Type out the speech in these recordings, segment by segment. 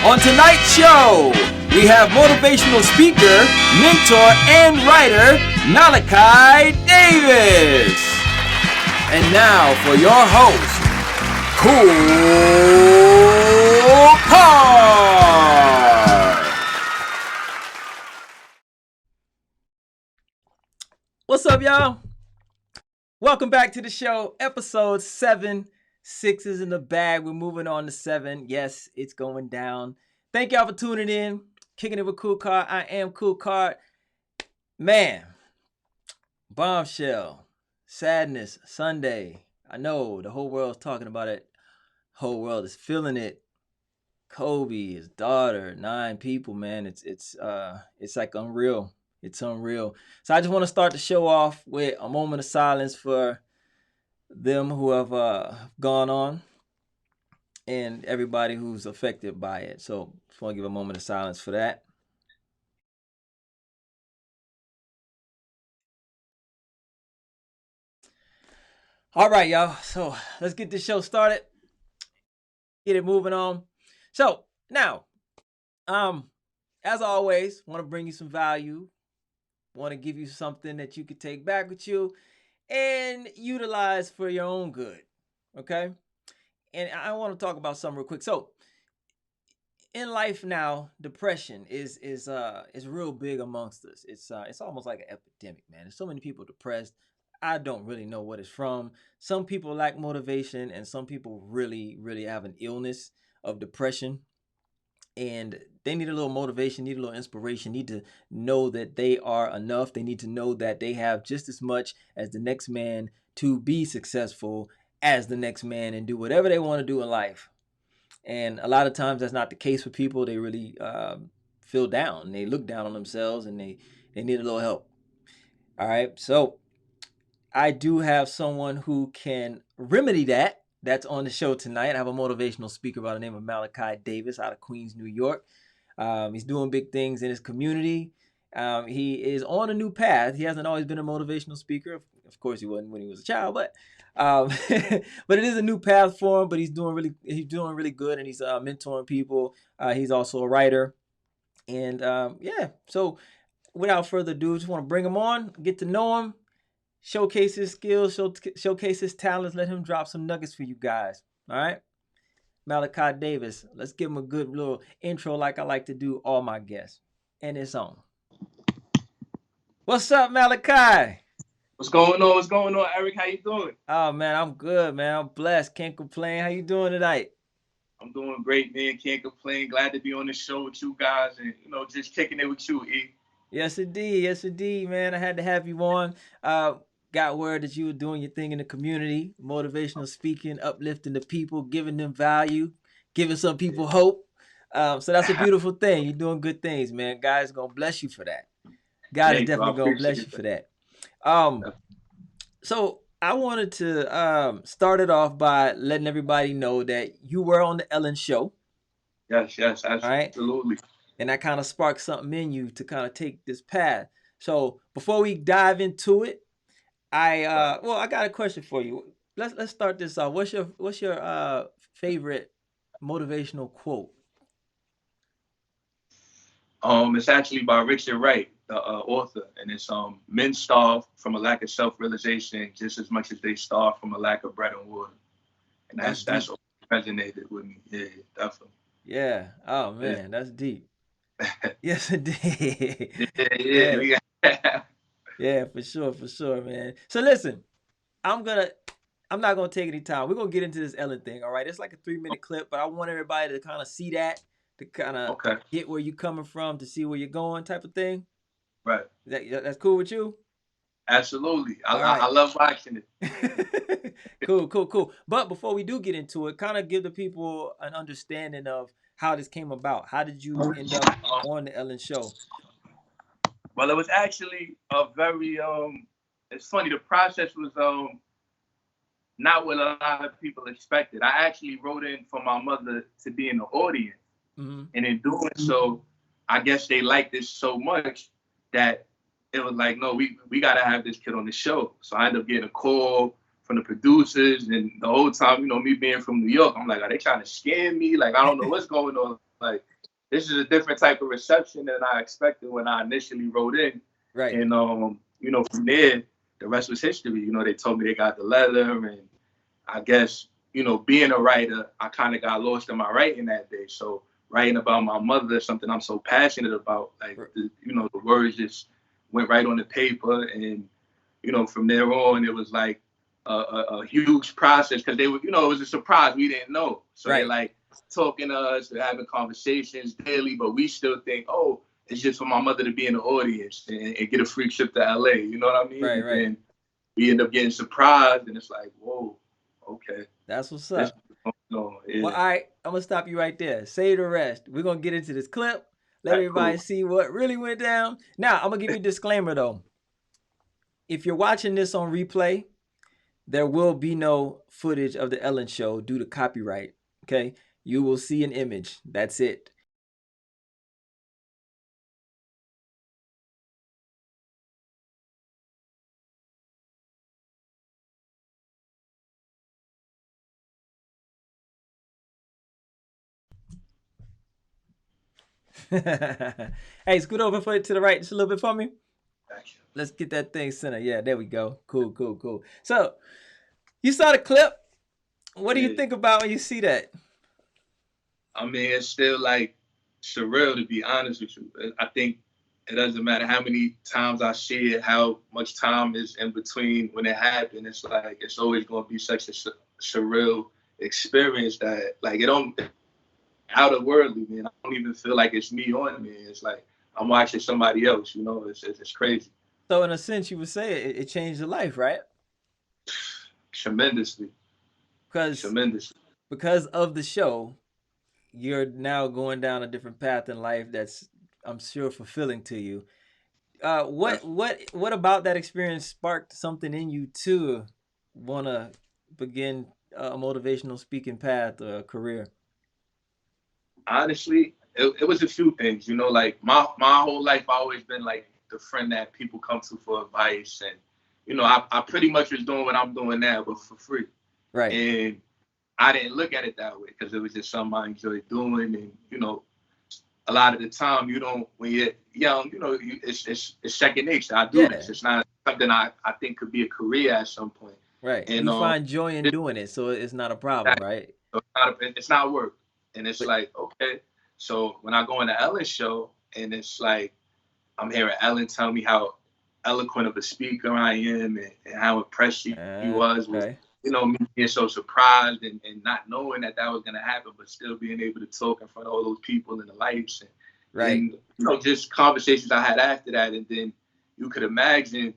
On tonight's show, we have motivational speaker, mentor, and writer, Malachi Davis. And now for your host, KoolKard. What's up, y'all? Welcome back to the show, episode 7. 6 is in the bag. We're moving on to 7. Yes, it's going down. Thank y'all for tuning in. Kicking it with KoolKard. I am KoolKard. Man, bombshell, sadness, Sunday. I know the whole world's talking about it. Whole world is feeling it. Kobe, his daughter, 9 people, man. It's like unreal. It's unreal. So I just want to start the show off with a moment of silence for them who have gone on and everybody who's affected by it. So just want to give a moment of silence for that. All right, y'all. So let's get this show started. Get it moving on. So now, as always, want to bring you some value. Want to give you something that you could take back with you and utilize for your own good. Okay? And I want to talk about something real quick. So in life now, depression is real big amongst us. It's almost like an epidemic, man. There's so many people depressed. I don't really know what it's from. Some people lack motivation, and some people really, really have an illness of depression. And they need a little motivation, need a little inspiration, need to know that they are enough. They need to know that they have just as much as the next man to be successful as the next man and do whatever they want to do in life. And a lot of times that's not the case for people. They really feel down. They look down on themselves and they need a little help. All right. So I do have someone who can remedy that. That's on the show tonight. I have a motivational speaker by the name of Malachi Davis out of Queens, New York. He's doing big things in his community. He is on a new path. He hasn't always been a motivational speaker. Of course, he wasn't when he was a child, but but it is a new path for him. But he's doing really good, and he's mentoring people. He's also a writer, and yeah. So without further ado, just want to bring him on, get to know him. Showcase his skills, showcase his talents, let him drop some nuggets for you guys. All right? Malachi Davis. Let's give him a good little intro like I like to do all my guests. And it's on. What's up, Malachi? What's going on? What's going on, Eric? How you doing? Oh, man, I'm good, man. I'm blessed. Can't complain. How you doing tonight? I'm doing great, man. Can't complain. Glad to be on the show with you guys and, just kicking it with you, E. Yes, indeed. Yes, indeed, man. I had to have you on. Got word that you were doing your thing in the community, motivational speaking, uplifting the people, giving them value, giving some people hope. So that's a beautiful thing. You're doing good things, man. God's going to bless you for that. God is definitely going to bless you for that. So I wanted to start it off by letting everybody know that you were on the Ellen Show. Yes, absolutely. Right? And that kind of sparked something in you to kind of take this path. So before we dive into it, I got a question for you. Let's start this off. What's your favorite motivational quote? It's actually by Richard Wright, the author, and it's men starve from a lack of self-realization just as much as they starve from a lack of bread and water. And that's what resonated with me. Yeah, definitely. Yeah. Oh man, that's deep. Yes, indeed. Yeah. Yeah, for sure, man. So listen, I'm not gonna take any time. We're gonna get into this Ellen thing, all right? It's like a 3-minute clip, but I want everybody to kind of see that, to kind of get where you're coming from, to see where you're going, type of thing. Right. That's cool with you? Absolutely. I love watching it. Cool. But before we do get into it, kind of give the people an understanding of how this came about. How did you end up on the Ellen Show? Well, it was actually a very it's funny. The process was not what a lot of people expected. I actually wrote in for my mother to be in the audience, and in doing so, I guess they liked this so much that it was like, no, we got to have this kid on the show. So I ended up getting a call from the producers, and the whole time, you know, me being from New York, I'm like, are they trying to scam me? Like, I don't know what's going on. Like, this is a different type of reception than I expected when I initially wrote in. Right. And you know, from there, the rest was history. You know, they told me they got the letter, and I guess, you know, being a writer, I kind of got lost in my writing that day. So writing about my mother, something I'm so passionate about, like, you know, the words just went right on the paper. And, you know, from there on, it was like a huge process, because they were, you know, it was a surprise. We didn't know. So they like talking to us, they're having conversations daily, but we still think, oh, it's just for my mother to be in the audience and get a free trip to LA. You know what I mean? Right, and then we end up getting surprised, and it's like, whoa, okay. That's what's up. No, Well, all right, I'm gonna stop you right there. Say the rest. We're gonna get into this clip. Let everybody see what really went down. Now, I'm gonna give you a disclaimer though. If you're watching this on replay, there will be no footage of the Ellen Show due to copyright. Okay, you will see an image. That's it. Hey, scoot over to the right just a little bit for me. Let's get that thing centered. Yeah, there we go. Cool, cool, cool. So, you saw the clip. What do you think about when you see that? I mean, it's still like surreal, to be honest with you. I think it doesn't matter how many times I see it, how much time is in between when it happened. It's like, it's always going to be such a surreal experience that, like, it don't, out of worldly, man. I don't even feel like it's me on me. It's like I'm watching somebody else, you know. It's crazy. So in a sense, you would say it changed your life, right? Tremendously. Because of the show, you're now going down a different path in life that's, I'm sure, fulfilling to you. What about that experience sparked something in you to want to begin a motivational speaking path or a career? Honestly, it was a few things, you know. Like my whole life, I've always been like the friend that people come to for advice, and you know, I pretty much was doing what I'm doing now, but for free. Right. And I didn't look at it that way, because it was just something I enjoyed doing. And you know, a lot of the time, you don't, when you're young, you know, it's second nature. I do this. It's not something I think could be a career at some point. Right. And you find joy in doing it, so it's not a problem, right? So it's not work. And it's like, okay. So when I go on the Ellen Show, and it's like, I'm hearing Ellen tell me how eloquent of a speaker I am, and how impressed she was with, you know, me being so surprised, and not knowing that was going to happen, but still being able to talk in front of all those people and the lights. And you know, just conversations I had after that. And then you could imagine,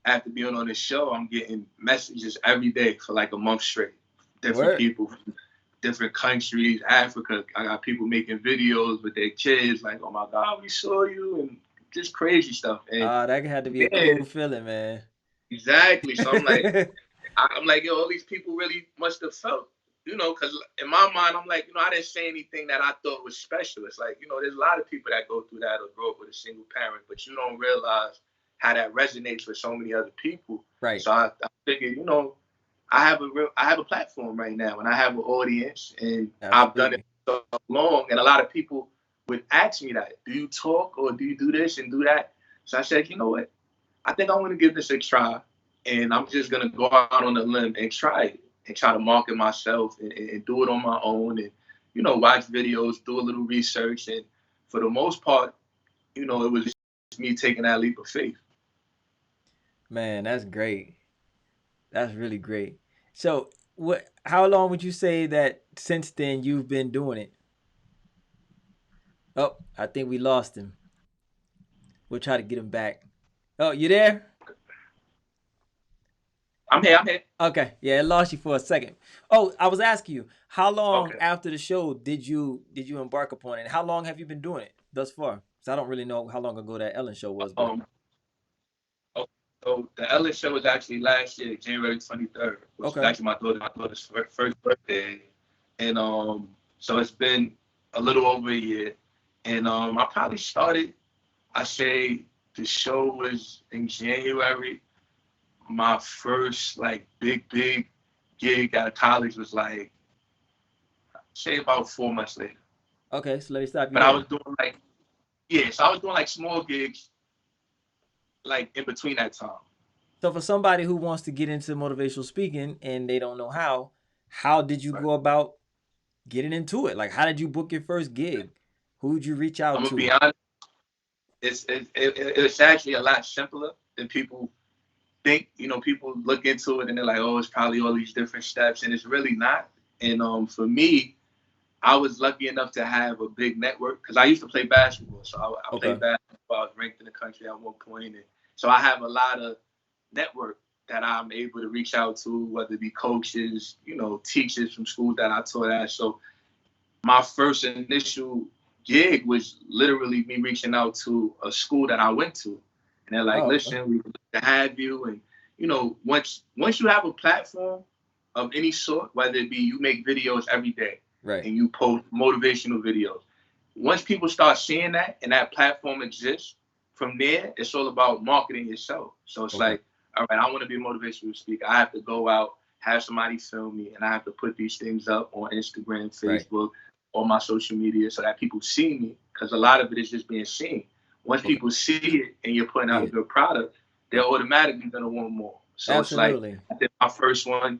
after being on this show, I'm getting messages every day for like a month straight. Different people from different countries, Africa. I got people making videos with their kids, like, oh my God, we saw you, and just crazy stuff. And that had to be a cool feeling, man. Exactly. So I'm like, yo, all these people really must have felt, you know, because in my mind, I'm like, you know, I didn't say anything that I thought was special. It's like, you know, there's a lot of people that go through that or grow up with a single parent, but you don't realize how that resonates with so many other people. Right. So I figured, you know, I have a platform right now, and I have an audience, and I've done it so long, and a lot of people would ask me that, do you talk, or do you do this and do that? So I said, you know what? I think I want to give this a try, and I'm just going to go out on a limb and try it, and try to market myself, and do it on my own, and, you know, watch videos, do a little research. And for the most part, you know, it was just me taking that leap of faith. Man, that's great. That's really great. So, how long would you say that since then you've been doing it? Oh, I think we lost him. We'll try to get him back. Oh, you there? I'm here. Okay, yeah, I lost you for a second. Oh, I was asking you, how long after the show did you embark upon it? How long have you been doing it thus far? Because I don't really know how long ago that Ellen Show was. So the Ellen Show was actually last year, January 23rd, which was actually my daughter's first birthday. And so it's been a little over a year. And I probably started, I say the show was in January. my first like big gig out of college was like, say about 4 months later. Okay, so let me stop you But I there. was doing like, yeah, so I was doing like small gigs like in between that time. So for somebody who wants to get into motivational speaking and they don't know how did you Right. go about getting into it? Like, how did you book your first gig? Who did you reach I'm out gonna be to? honest, it's actually a lot simpler than people think. You know, people look into it and they're like, oh, it's probably all these different steps, and it's really not. And for me, I was lucky enough to have a big network because I used to play basketball. So I Okay. played basketball. I was ranked in the country at one point, and so I have a lot of network that I'm able to reach out to, whether it be coaches, you know, teachers from schools that I taught at. So my first initial gig was literally me reaching out to a school that I went to, and they're like, Oh, okay. "Listen, we would like to have you." And you know, once you have a platform of any sort, whether it be you make videos every day Right. and you post motivational videos, once people start seeing that and that platform exists, from there it's all about marketing yourself. So it's Okay. like, all right, I want to be a motivational speaker. I have to go out, have somebody film me, and I have to put these things up on Instagram, Right. Facebook, all my social media so that people see me, because a lot of it is just being seen. Once Okay. people see it and you're putting out See a it. good product, they're Yep. automatically gonna want more. So it's like Absolutely. I did my first one,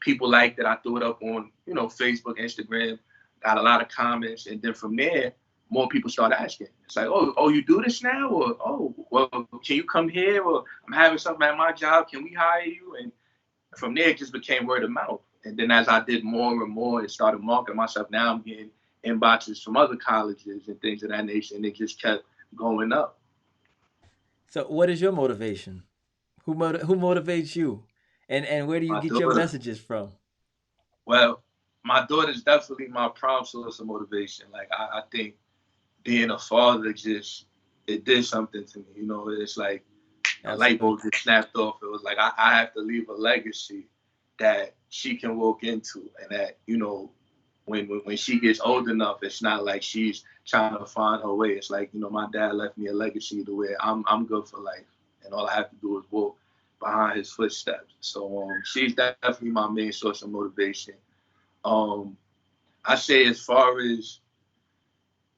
people liked it. I threw it up on, you know, Facebook, Instagram, got a lot of comments, and then from there, more people started asking. It's like, oh, you do this now, or oh, well, can you come here, or I'm having something at my job, can we hire you? And from there, it just became word of mouth. And then as I did more and more and started marketing myself, now I'm getting inboxes from other colleges and things of that nature, and it just kept going up. So what is your motivation? Who motivates you? And where do you My get your daughter, messages from? well, my daughter's definitely my prime source of motivation. Like I think being a father just it did something to me. You know, it's like a light Absolutely. bulb just snapped off. It was like I have to leave a legacy that she can walk into, and that you know when she gets old enough, it's not like she's trying to find her way. It's like, you know, my dad left me a legacy to where I'm good for life, and all I have to do is walk behind his footsteps. So she's definitely my main source of motivation. Um, I say as far as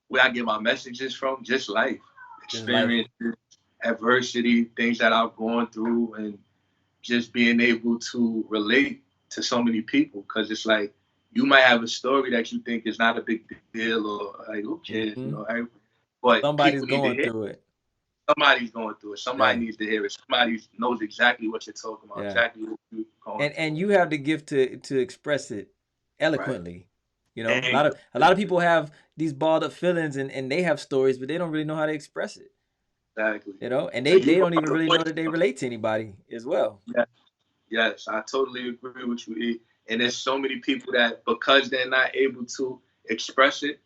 where I get my messages from, just life, Just life. experiences, adversity, things that I've gone through, and just being able to relate to so many people. Because it's like you might have a story that you think is not a big deal, or like who cares, you Hmm. know, but Somebody's people need to going hear it. through it. Somebody's going through it. Somebody Right. needs to hear it. Somebody knows exactly what you're talking about, Yeah. exactly what you're going And through. you have the gift to express it Right. eloquently. You know, And a lot of people have these balled up feelings and they have stories, but they don't really know how to express it. exactly. You know, and And you they know don't how even the really know voice that they comes. relate to anybody as well. Yeah. Yes, I totally agree with you, E. And there's so many people that because they're not able to express it,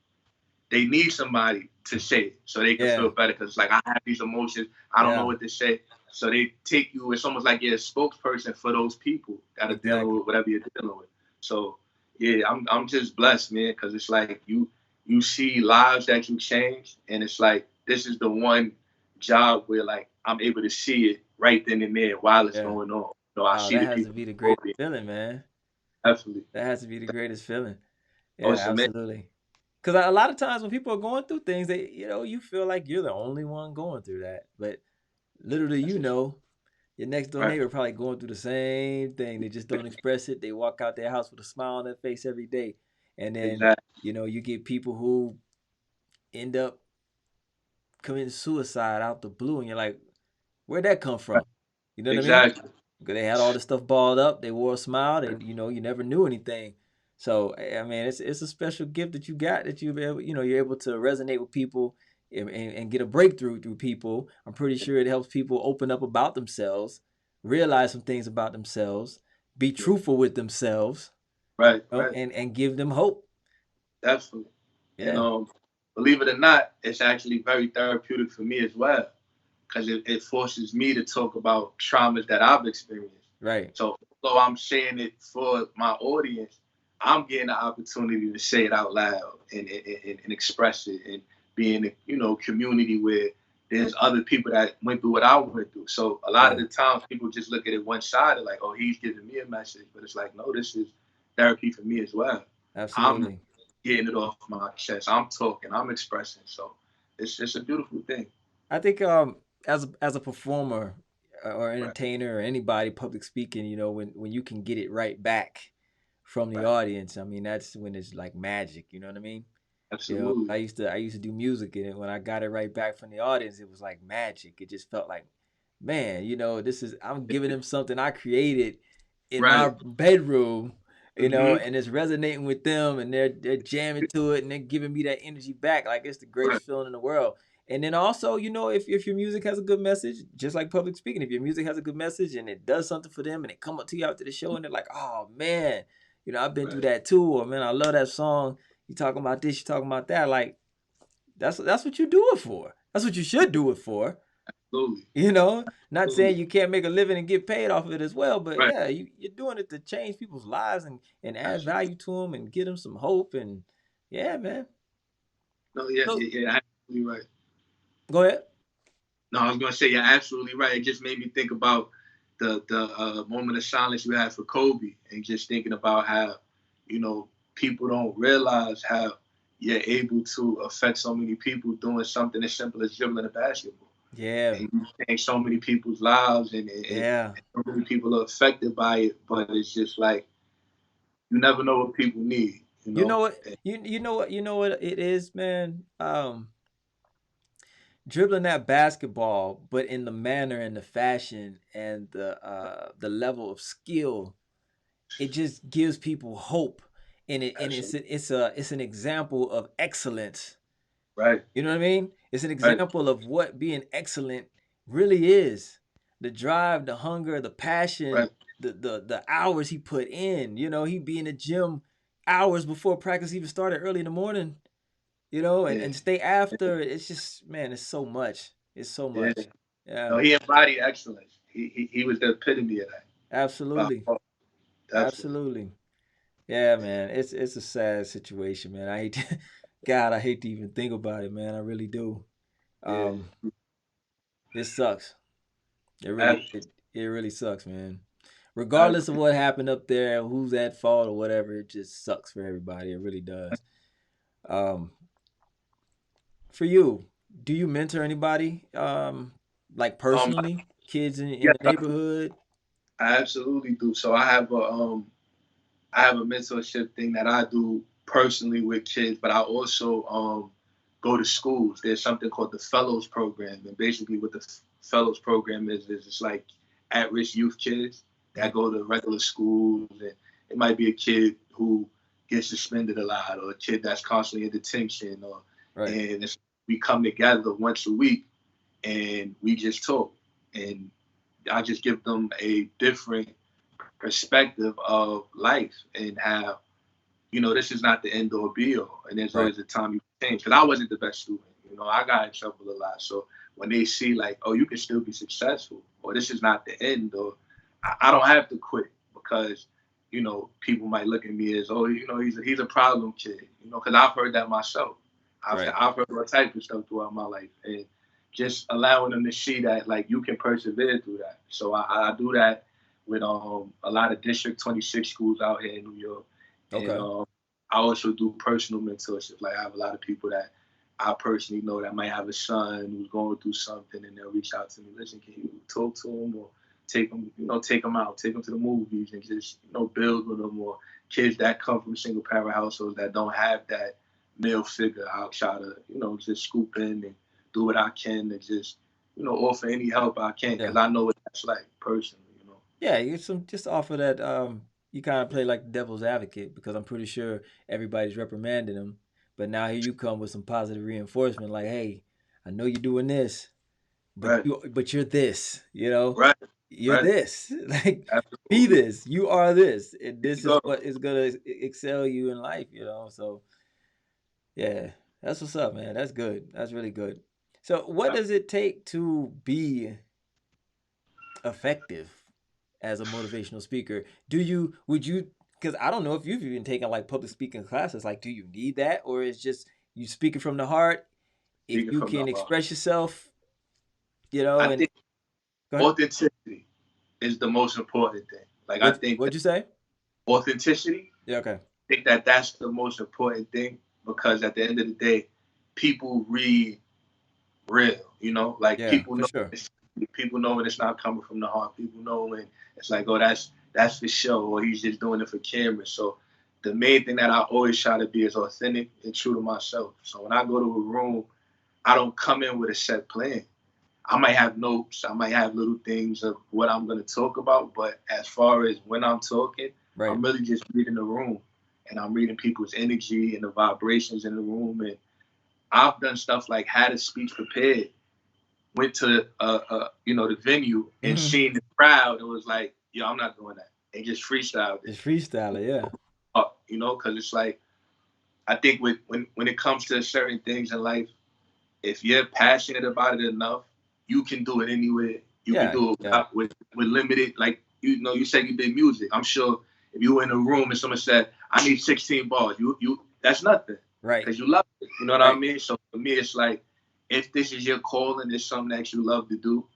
they need somebody to say it so they can Yeah. feel better. Because like I have these emotions, I don't know Yeah. what to say. So they take you. It's almost like you're a spokesperson for those people that are dealing Exactly. with whatever you're dealing with. So yeah, I'm just blessed, man, because it's like you see lives that you change, and it's like this is the one job where like I'm able to see it right then and there while it's Yeah. going on. So I Oh, see that the has to people be the before greatest me. feeling, man. Definitely. That has to be the greatest feeling. Oh, Yeah, it's amazing. absolutely. Because a lot of times when people are going through things, they you feel like you're the only one going through that, but literally, That's a, your next door right. neighbor probably going through the same thing. They just don't express it. They walk out their house with a smile on their face every day, and then Exactly. you get people who end up committing suicide out the blue, and you're like, where'd that come Right. from? You know what I mean? Exactly. Because they had all this stuff balled up. They wore a smile. They, you never knew anything. So I mean, it's a special gift that you got that you're able to resonate with people and get a breakthrough through people. I'm pretty sure it helps people open up about themselves, realize some things about themselves, be Yeah. truthful with themselves, Right. Right. and give them hope. Definitely. And Yeah, believe it or not, it's actually very therapeutic for me as well, because it forces me to talk about traumas that I've experienced. right. So although I'm saying it for my audience, I'm getting the opportunity to say it out loud and express it and be in a community where there's other people that went through what I went through. So a lot of the times people just look at it one sided, like, oh, he's giving me a message. But it's like, no, this is therapy for me as well. Absolutely. I'm getting it off my chest. I'm talking, I'm expressing. So it's just a beautiful thing. I think as a performer or entertainer or anybody public speaking, you know, when you can get it right back from the audience, I mean, that's when it's like magic, you know what I mean? You know, Absolutely. I used to do music, and when I got it right back from the audience, it was like magic. It just felt like, man, you know, I'm giving them something I created in my Right. bedroom, you know, Mm-hmm. and it's resonating with them, and they're jamming to it, and they're giving me that energy back. Like, it's the Right. greatest feeling in the world. And then also, you know, if your music has a good message, just like public speaking, if your music has a good message and it does something for them, and they come up to you after the show and they're like, oh man, you know, I've been through that too, or man, I love that song. You talking about this, you talking about that. Like, that's what you do it for. That's what you should do it for. Absolutely. You know, not saying Absolutely. you can't make a living and get paid off of it as well, but Right. yeah, you're doing it to change people's lives and add Absolutely. value to them and give them some hope. And yeah, man. No, yeah, So yeah, yeah, absolutely right. go ahead. No, I was gonna say you're absolutely right. It just made me think about the moment of silence you had for Kobe, and just thinking about how, you know, people don't realize how you're able to affect so many people doing something as simple as dribbling a basketball. Yeah, And you change so many people's lives, and yeah. so many people are affected by it. But it's just like you never know what people need, you You know know. what? And You know what it is, man. Dribbling that basketball, but in the manner and the fashion and the level of skill, it just gives people hope, and absolutely it's an example of excellence. right, You know what I mean? It's an right, example of what being excellent really is. The drive, the hunger, the passion, right, the hours he put in. You know, he'd be in the gym hours before practice even started early in the morning, you know, yeah, and stay after. It's just, man, it's so much. It's so yeah. much. Yeah, No, he embodied excellence. He was the epitome of that. By absolutely. far. Definitely. Absolutely. Yeah, man. It's a sad situation, man. I hate to, God, I hate to even think about it, man. I really do. Yeah. Um, it sucks. It really Absolutely. it really sucks, man. I Regardless of agree. what happened up there, who's at fault or whatever, it just sucks for everybody. It really does. Um, for you, do you mentor anybody? Like Um, personally, kids in yeah, the neighborhood? I absolutely do. So I have a mentorship thing that I do personally with kids, but I also go to schools. There's something called the Fellows Program, and basically what the Fellows Program is it's like at-risk youth kids that go to regular schools, and it might be a kid who gets suspended a lot, or a kid that's constantly in detention, or Right. and we come together once a week and we just talk, and I just give them a different perspective of life and how, you know, this is not the end or be all. And there's Right. always a time you change. Because I wasn't the best student. You know, I got in trouble a lot. So when they see like, oh, you can still be successful, or this is not the end, or I don't have to quit because, you know, people might look at me as, oh, you know, he's a problem kid. You know, because I've heard that myself. Right. I've heard all types of stuff throughout my life, and just allowing them to see that like you can persevere through that. So I do that with a lot of District 26 schools out here in New York, and Okay. I also do personal mentorship. Like I have a lot of people that I personally know that might have a son who's going through something, and they'll reach out to me. Listen, can you talk to him or take them, you know, take them out, take them to the movies, and just, you know, build with them. Or kids that come from single parent households that don't have that male figure, I'll try to, you know, just scoop in and do what I can to just, you know, offer any help I can Yeah. because I know what that's like personally, you know. Yeah, you some just offer that you kind of play like the devil's advocate because I'm pretty sure everybody's reprimanding him, but now here you come with some positive reinforcement like, "Hey, I know you're doing this, Right, but you're this, you know? right, You're right. this. Like be Absolutely. this. You are this. And There you this is go. what is going to excel you in life, you know?" So, yeah. That's what's up, man. That's good. That's really good. So, what does it take to be effective as a motivational speaker? Would you, because I don't know if you've even taken like public speaking classes, like, do you need that? Or is just you speaking from the heart? If Speaking you from the can heart. express yourself, You know, I and think go ahead. authenticity is the most important thing. Like I What think what'd you say? authenticity, Yeah, okay. I think that that's the most important thing because at the end of the day, people read real. You know, like Yeah, for sure. people know when it's not coming from the heart. People know when it's like, oh, that's for show, or he's just doing it for camera. So the main thing that I always try to be is authentic and true to myself. So when I go to a room, I don't come in with a set plan. I might have notes, I might have little things of what I'm gonna talk about, but as far as when I'm talking, Right. I'm really just reading the room and I'm reading people's energy and the vibrations in the room. And I've done stuff like had a speech prepared, went to the venue and Hmm. seeing the crowd and was like, yo, I'm not doing that. And just freestyled it. Just freestyler, yeah. Because it's like I think when it comes to certain things in life, if you're passionate about it enough, you can do it anywhere. You can Yeah, do it yeah. with limited, like you said you did music. I'm sure if you were in a room and someone said, I need 16 bars, you that's nothing. Right. Because you love it. You know what I Right. mean? So for me it's like if this is your calling, it's something that you love to do,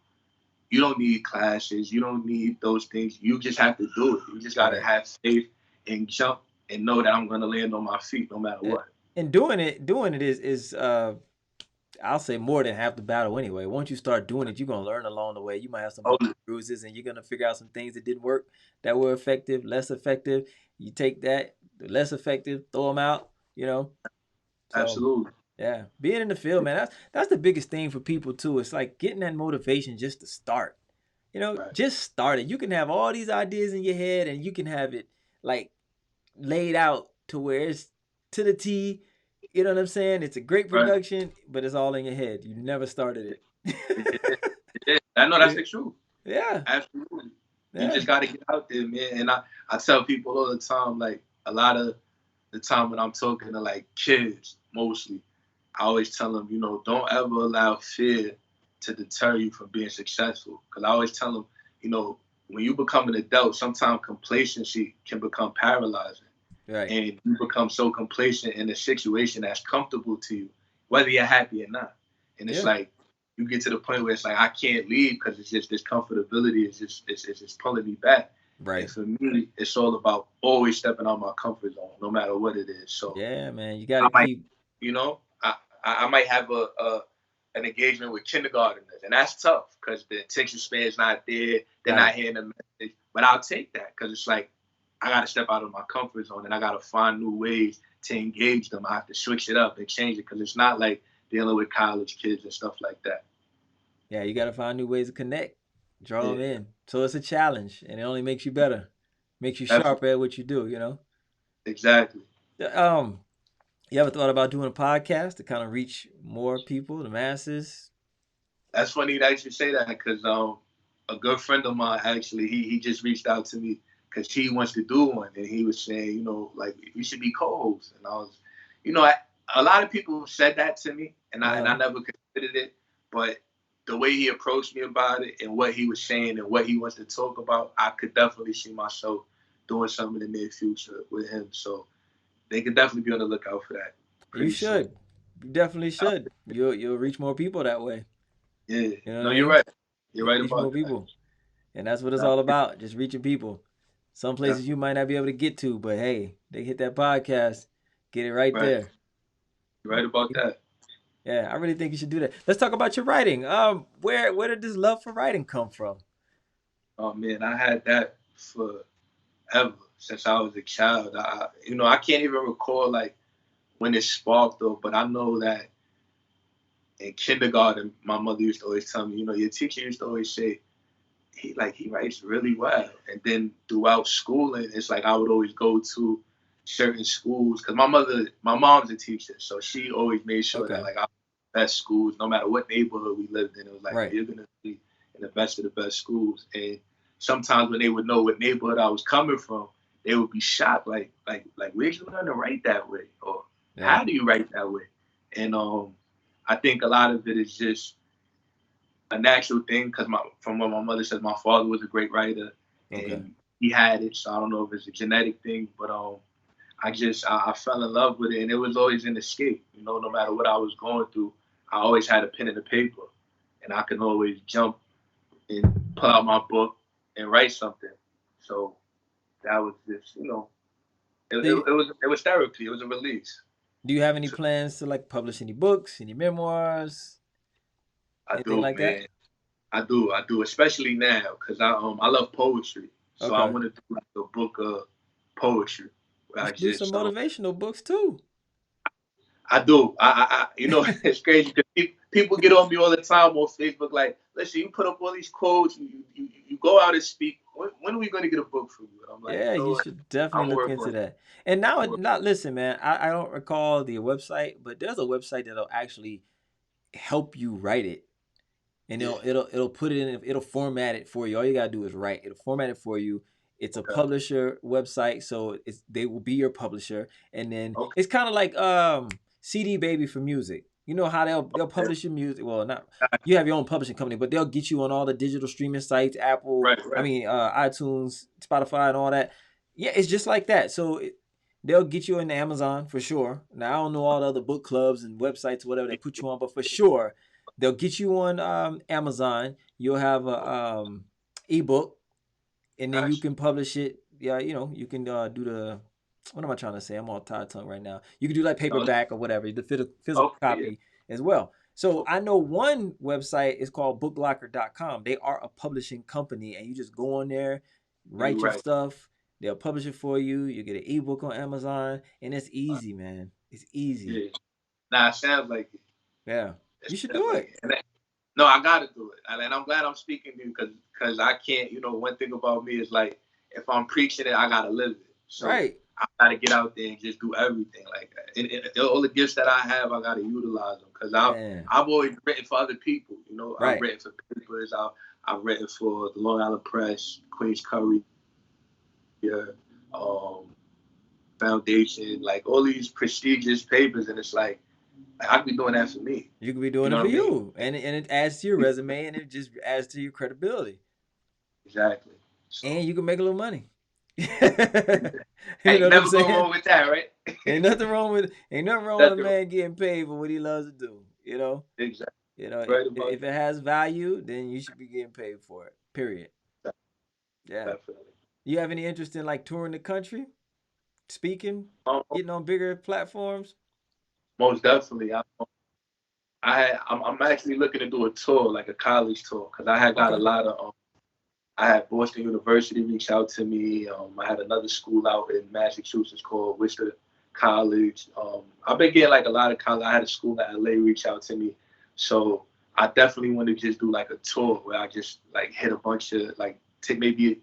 you don't need classes, you don't need those things. You just have to do it. You just gotta Right. have faith and jump and know that I'm gonna land on my feet no matter Yeah. what. And doing it is I'll say more than half the battle anyway. Once you start doing it, you're gonna learn along the way. You might have some Oh, bumps and bruises, and you're gonna figure out some things that didn't work, that were effective, less effective. You take that, the less effective, throw them out. You know. So absolutely. yeah, being in the field, man, that's the biggest thing for people too. It's like getting that motivation just to start. You know, Right. just start it. You can have all these ideas in your head, and you can have it like laid out to where it's to the T. You know what I'm saying? It's a great Right. production, but it's all in your head. You never started It it. is. It is. I know that's Yeah, the truth. yeah, Absolutely. You yeah. just got to get out there, man. And I tell people all the time, like a lot of the time when I'm talking to like kids, mostly, I always tell them, don't ever allow fear to deter you from being successful. Because I always tell them, when you become an adult, sometimes complacency can become paralyzing. Right. And you become so complacent in a situation that's comfortable to you, whether you're happy or not. And it's Yeah. like you get to the point where it's like I can't leave because it's just this comfortability is just pulling me back. And Right. for me, it's all about always stepping out my comfort zone, no matter what it is. So Yeah, man. You got I to might, keep. you know, I might have a an engagement with kindergarteners, and that's tough because the attention span is not there. They're not Right. hearing the message, but I'll take that because it's like I got to step out of my comfort zone and I got to find new ways to engage them. I have to switch it up and change it because it's not like dealing with college kids and stuff like that. Yeah, you got to find new ways to connect, draw Yeah, them in. So it's a challenge, and it only makes you better, makes you that's sharper at what you do. You know. exactly. Um, you ever thought about doing a podcast to kind of reach more people, the masses? That's funny that you say that because a good friend of mine actually he just reached out to me because he wants to do one and he was saying like we should be co-hosts and I was a lot of people said that to me and I Uh, never considered it, but the way he approached me about it and what he was saying and what he wants to talk about, I could definitely see myself doing something in the near future with him. So they could definitely be on the lookout for that you pretty soon. should. You definitely should. You'll reach more people that way. Yeah, You know what no, I you're mean? right. You're You'll right reach more about that. people. And that's what it's all about, just reaching people. Some Yeah, places you might not be able to get to, but hey, they hit that podcast, get it right right. there. You're right about that. Yeah, I really think you should do that. Let's talk about your writing. Where did this love for writing come from? Oh man, I had that forever since I was a child. I can't even recall like when it sparked though, but I know that in kindergarten, my mother used to always tell me, your teacher used to always say, he writes really well. And then throughout schooling, it's like I would always go to certain schools because my mom's a teacher, so she always made sure that Okay, like I best schools, no matter what neighborhood we lived in. It was like, right. you're gonna be in the best of the best schools. And sometimes when they would know what neighborhood I was coming from, they would be shocked, like where'd you learn to write that way, or Yeah. how do you write that way? And I think a lot of it is just a natural thing because from what my mother says, my father was a great writer Okay. and he had it. So I don't know if it's a genetic thing, but I fell in love with it and it was always an escape. No matter what I was going through, I always had a pen and a paper, and I can always jump and pull out my book and write something. So that was just, it was therapy. It was a release. Do you have any plans to like publish any books, any memoirs, I anything do, like that? man. I do, especially now because I love poetry. So I Okay. want to do like a book of poetry. Where You I should do some just motivational books too. I do. It's crazy because people get on me all the time on Facebook. Like, listen, you put up all these quotes, you go out and speak. When are we going to get a book from you? And I'm like, Yeah, you know you what? should definitely I'm look working into on it. that. And now, not listen, man. I don't recall the website, but there's a website that'll actually help you write it, and Yeah. it'll put it in. It'll format it for you. All you gotta do is write. It'll format it for you. It's a Okay. publisher website, so they will be your publisher, and then Okay. it's kind of like CD Baby for music. You know how they'll publish your music. Well, not you have your own publishing company, but they'll get you on all the digital streaming sites, Apple, Right. Right. iTunes, Spotify, and all that. Yeah, it's just like that. So they'll get you into Amazon for sure. Now I don't know all the other book clubs and websites, whatever they put you on, but for sure they'll get you on Amazon. You'll have a ebook, and then you Gotcha. can publish it. Yeah, you can do the. What am I trying to say? I'm all tired tongue right now. You can do like No. paperback or whatever, the physical Okay. Yeah. copy as well. So I know one website is called booklocker.com. They are a publishing company, and you just go on there, You're write your right. stuff. They'll publish it for you. You get an ebook on Amazon, and it's easy, man. It's easy. Yeah. Nah, it sounds like it. Yeah, It you should sounds do like it. it. No, I gotta do it, and I'm glad I'm speaking to you because I can't. One thing about me is like if I'm preaching it, I gotta live it. So Right. I gotta get out there and just do everything like that. And all the gifts that I have, I gotta utilize them because Man. I've always written for other people. I've Right. written for papers. I've written for the Long Island Press, Queens Courier, um, Foundation, like all these prestigious papers, and it's like I could be doing that for me. You could be You doing it know for what I mean? you, and it adds to your resume, and it just adds to your credibility, Exactly. So. and you can make a little money. You Hey, know what I'm never go saying? wrong with that, right? Ain't nothing wrong with a Nothing wrong. man getting paid for what he loves to do. Exactly. Right about If it has value, then you should be getting paid for it. Period. that. Yeah. Definitely. You have any interest in like touring the country, speaking, Um, getting on bigger platforms? Most definitely. I'm actually looking to do a tour, like a college tour, because I had got a Okay. lot of. I had Boston University reach out to me. I had another school out in Massachusetts called Worcester College. I've been getting like a lot of college. I had a school in LA reach out to me, so I definitely want to just do like a tour where I just like hit a bunch of like take maybe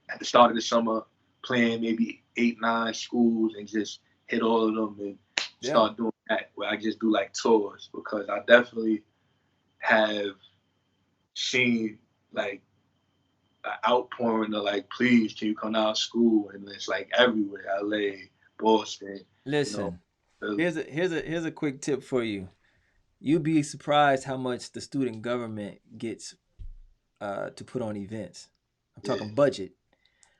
at the start of the summer, playing maybe 8, 9 schools and just hit all of them and Yeah. start doing that where I just do like tours because I definitely have seen like an outpouring of like, please, can you come to our school? And it's like everywhere, LA, Boston, you know. Listen, Philly. here's a quick tip for you. You'd be surprised how much the student government gets to put on events. I'm Yeah. talking budget.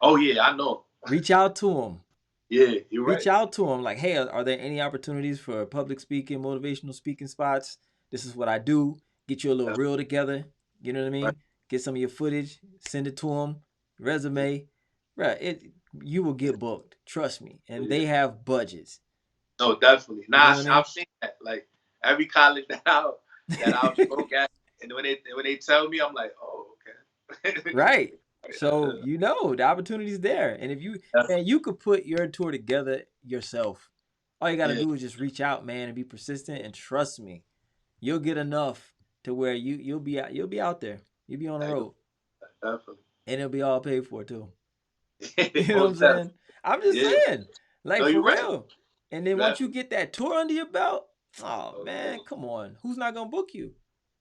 Oh yeah, I know. Reach out to them. Yeah, you're Reach right. out to them. Like, hey, are there any opportunities for public speaking, motivational speaking spots? This is what I do. Get you a little That's reel together. You know what I right. mean? Get some of your footage. Send it to them. Resume. Right. You will get booked. Trust me. And Yeah. they have budgets. No, definitely. You know Nah, what I mean? I've seen that. Like every college that I've spoke at, and when they tell me, I'm like, oh, okay. Right. So the opportunity's there. And if you could put your tour together yourself. All you gotta Yeah, do is just reach out, man, and be persistent. And trust me, you'll get enough to where you'll be out there. You'll be on the road, definitely. and it'll be all paid for too. You know what I'm Most saying? definitely. I'm just Yeah. saying, No, like for you're right. real. And then once you Definitely. get that tour under your belt, oh man, Okay. come on, who's not gonna book you?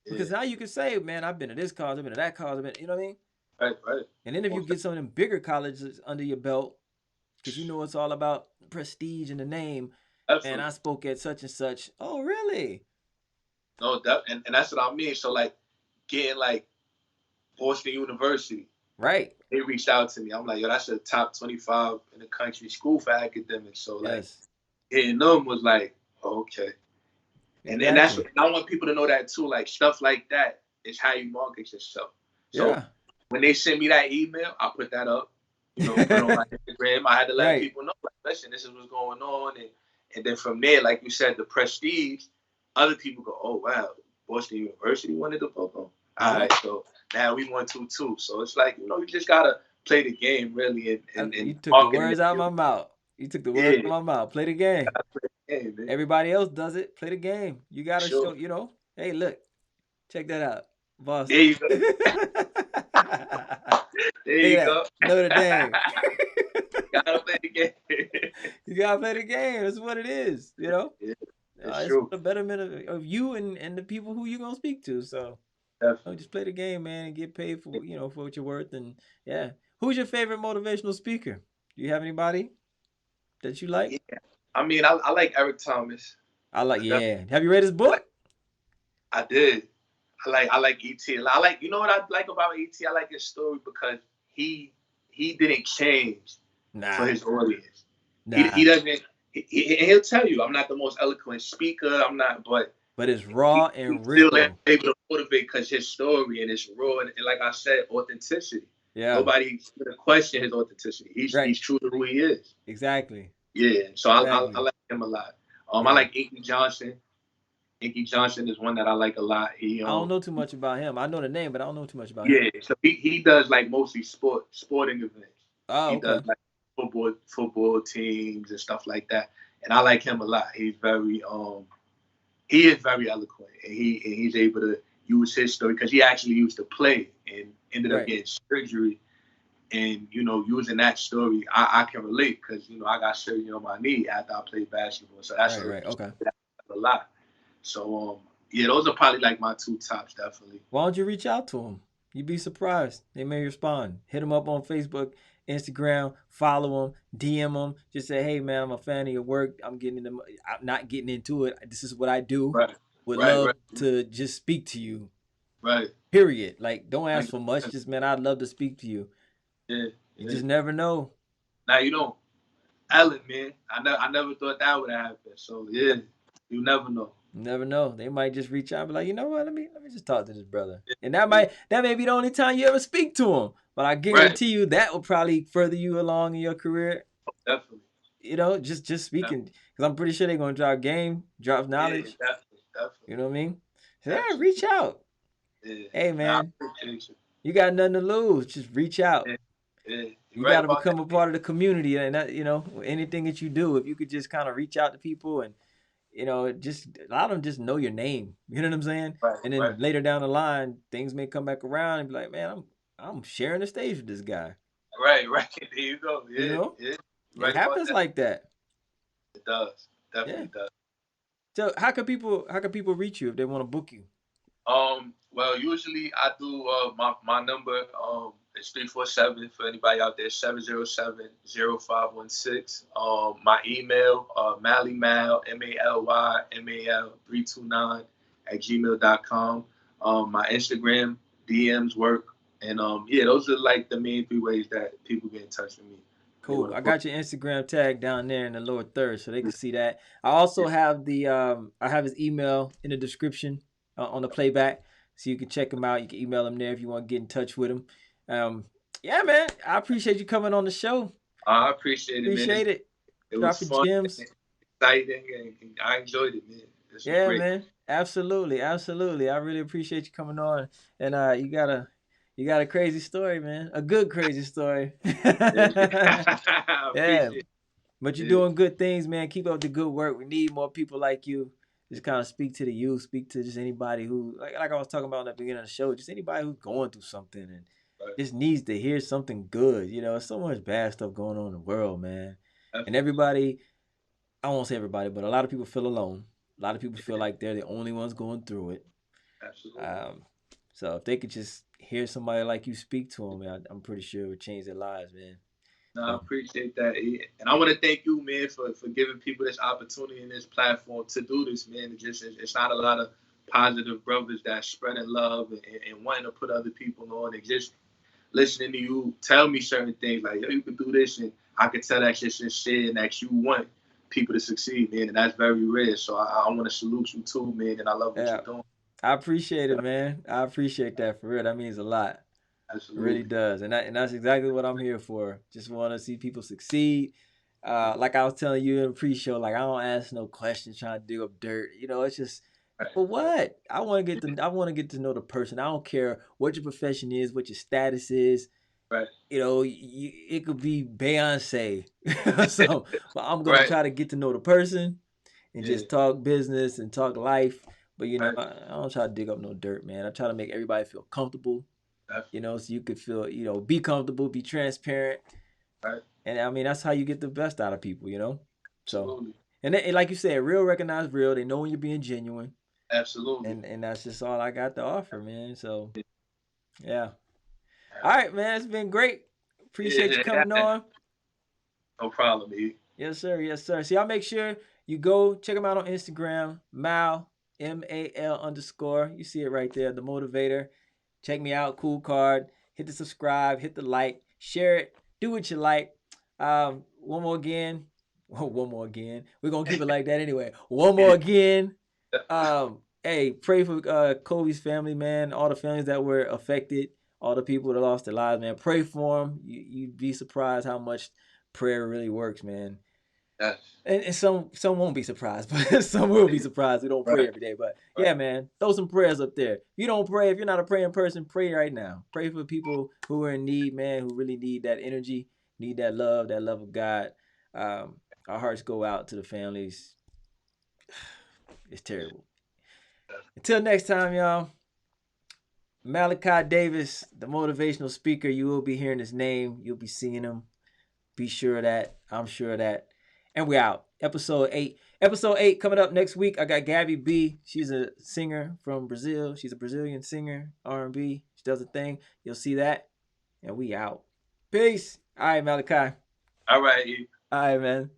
Yeah. Because now you can say, man, I've been to this college, I've been to that college, you know what I mean? Right, right. And then if you Most get some of them bigger colleges under your belt, because you know it's all about prestige and the name, and I definitely. spoke at such and such. Oh, really? No, and that's what I mean. So like getting like Boston University, Right. they reached out to me. I'm like, yo, that's a top 25 in the country school for academics. So like Yes. hitting them was like, oh, okay. And that's Exactly. what I want people to know that too. Like stuff like that it's how you market yourself. So Yeah. when they send me that email, I put that up, put on my Instagram. I had to let Right. people know, like, listen, this is what's going on. And then from there, like you said, the prestige, other people go, oh, wow, Boston University wanted the book on. All right, so now we want to too. So it's like, you just got to play the game, really, and You took the marketing words out of my mouth. You took the words out of my mouth. Play the game. Play the game, man. Everybody else does it. Play the game. You got to Sure. show, hey, look, check that out. Boston. There you go. There you go. Notre Dame. Gotta play the game. You gotta play the game. That's what it is. Yeah, it's true. for the betterment of you and the people who you're gonna speak to. So just play the game, man, and get paid for for what you're worth. And yeah, who's your favorite motivational speaker? Do you have anybody that you like? Yeah. I mean, I like Eric Thomas. Yeah. Have you read his book? I did. I like E.T. I like, what I like about E.T. I like his story because he didn't change for his audience. He doesn't. He'll tell you, I'm not the most eloquent speaker. I'm not, but it's raw and he's real. Still able to motivate because his story and it's raw and like I said, authenticity. Yeah. Nobody's gonna question his authenticity. He's true to who he is. Exactly. Yeah. So I like him a lot. I like Inky Johnson. Inky Johnson is one that I like a lot. I don't know too much about him. I know the name, but I don't know too much about him. Yeah, so he does like mostly sporting events. Oh, he does like football teams and stuff like that. And I like him a lot. He's very he is very eloquent, and he's able to use his story because he actually used to play and ended up getting surgery. And using that story, I can relate because I got surgery on my knee after I played basketball. So that's a lot. So those are probably like my two tops, definitely. Why don't you reach out to them? You'd be surprised. They may respond. Hit them up on Facebook, Instagram, follow them, DM them. Just say, hey man, I'm a fan of your work. I'm not getting into it. This is what I do. Would love to just speak to you. Right. Period. Like, don't ask for much. Just, man, I'd love to speak to you. Yeah. You just never know. Now you don't. Ellen, man, I never thought that would happen. So yeah, you never know. You never know. They might just reach out and be like, you know what? Let me just talk to this brother. And that may be the only time you ever speak to him. But I guarantee you that will probably further you along in your career. Definitely. Just speaking. Because I'm pretty sure they're going to drop game, drop knowledge. Yeah, definitely. You know what I mean? So, yeah, reach out. Yeah. Hey, man. You got nothing to lose. Just reach out. Yeah. You got to become a part of the community. And that, anything that you do, if you could just kind of reach out to people and, just a lot of them just know your name. You know what I'm saying? And then later down the line, things may come back around and be like, man, I'm sharing the stage with this guy. Right. There you go. Yeah. Yeah. It happens like that. It does. Definitely does. So how can people reach you if they want to book you? Well, usually I do my number is 347 for anybody out there, 707-0516. My email, mallymal, MALYMAL329 @gmail.com. My Instagram DMs work, and those are like the main three ways that people get in touch with me. Cool. I got your Instagram tag down there in the lower third, so they can see that. I also have I have his email in the description on the playback, so you can check him out. You can email him there if you want to get in touch with him. Yeah, man, I appreciate you coming on the show. I appreciate it. Appreciate it. It was fun, gems. Exciting, and I enjoyed it, man. Yeah, man, absolutely. I really appreciate you coming on, and you got a crazy story, man. A good crazy story. Yeah. But you're doing good things, man. Keep up the good work. We need more people like you. Just kind of speak to the youth, speak to just anybody who, like I was talking about in the beginning of the show, just anybody who's going through something and just needs to hear something good. There's so much bad stuff going on in the world, man. And everybody, I won't say everybody, but a lot of people feel alone. A lot of people feel like they're the only ones going through it. Absolutely. So if they could just hear somebody like you speak to them, I'm pretty sure it would change their lives, man. No, I appreciate that. And I want to thank you, man, for giving people this opportunity and this platform to do this, man. It's not a lot of positive brothers that spreading love and wanting to put other people on and just listening to you tell me certain things like, yo, you can do this, and I can tell that shit's sincere and that you want people to succeed, man, and that's very rare. So I want to salute you too, man, and I love what you're doing. I appreciate it, man. I appreciate that for real. That means a lot. It really Absolutely. does. And that's exactly what I'm here for. Just want to see people succeed. Like I was telling you in the pre-show, like I don't ask no questions trying to dig up dirt. It's just Right. for what? I want to get to know the person. I don't care what your profession is, what your status is. Right. It could be Beyonce. So, but I'm gonna Right. try to get to know the person and Yeah. just talk business and talk life. But Right. I don't try to dig up no dirt, man. I try to make everybody feel comfortable. Definitely. So you could feel, be comfortable, be transparent, Right. and I mean that's how you get the best out of people. So, Absolutely. and like you said, real recognize real. They know when you're being genuine, Absolutely. and that's just all I got to offer, man. So, yeah. All Right. right, man. It's been great. Appreciate you Yeah. coming on. No problem, E. Yes, sir. Yes, sir. So y'all make sure you go check him out on Instagram, Mal MAL_. You see it right there, the motivator. Check me out, KoolKard. Hit the subscribe, hit the like, share it, do what you like. One more again. One more again. We're gonna keep it like that anyway. One more again. Hey, pray for Kobe's family, man. All the families that were affected, all the people that lost their lives, man. Pray for them. You'd be surprised how much prayer really works, man. Yes. And some won't be surprised, but some will be surprised. We don't pray Right. every day, but Right. yeah, man, throw some prayers up there. If you don't pray, if you're not a praying person, pray right now. Pray for people who are in need, man, who really need that energy, need that love of God. Our hearts go out to the families. It's terrible. Until next time, y'all. Malachi Davis, the motivational speaker. You will be hearing his name. You'll be seeing him. Be sure of that. I'm sure of that. And we out. Episode 8. Episode 8 coming up next week. I got Gabby B. She's a singer from Brazil. She's a Brazilian singer, R&B. She does a thing. You'll see that. And we out. Peace. All right, Malachi. All right, E. All right, man.